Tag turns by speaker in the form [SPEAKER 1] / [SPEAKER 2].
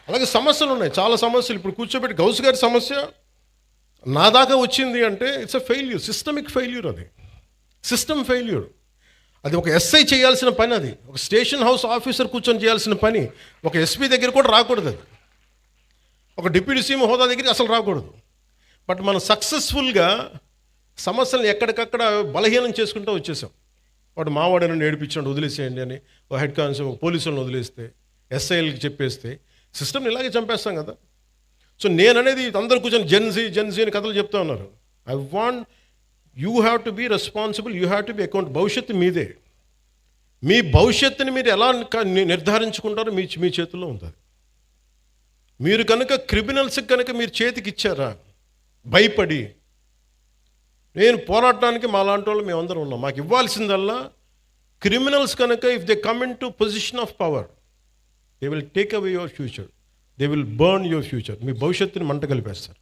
[SPEAKER 1] అలాగే సమస్యలు ఉన్నాయి, చాలా సమస్యలు. ఇప్పుడు కూర్చోబెట్టి గౌస్ గారి సమస్య నా దాకా వచ్చింది అంటే it's a failure, systemic failure. అది సిస్టమ్ ఫెయిల్యూర్. అది ఒక ఎస్ఐ చేయాల్సిన పని, అది ఒక స్టేషన్ హౌస్ ఆఫీసర్ కూర్చొని చేయాల్సిన పని. ఒక ఎస్పీ దగ్గర కూడా రాకూడదు, అది ఒక డిప్యూటీ సీఎం హోదా దగ్గరికి అసలు రాకూడదు. బట్ మనం సక్సెస్ఫుల్గా సమస్యలను ఎక్కడికక్కడ బలహీనం చేసుకుంటూ వచ్చేసాం. వాడు మావాడని నేర్పించండి, వదిలేసేయండి అని ఒక హెడ్ కానిస్టేబుల్ పోలీసులను వదిలేస్తే, ఎస్ఐలకి చెప్పేస్తే సిస్టమ్ని ఇలాగే చంపేస్తాం కదా. సో నేననేది అందరూ కూర్చొని జెన్జీ అని కథలు చెప్తా ఉన్నారు. I want you have to be responsible, you have to be account. భవిష్యత్తు మీదే. మీ భవిష్యత్తుని మీరు ఎలా నిర్ధారించుకుంటారో మీ చేతుల్లో ఉంటుంది. మీరు కనుక క్రిమినల్స్కి కనుక మీరు చేతికి ఇచ్చారా భయపడి, నేను పోరాడటానికి మా లాంటి వాళ్ళు మేమందరం ఉన్నాం. మాకు ఇవ్వాల్సిందల్లా క్రిమినల్స్ కనుక if they come into position of power, they will take away your future, they will burn your future. మీ భవిష్యత్తుని మంట కలిపేస్తారు.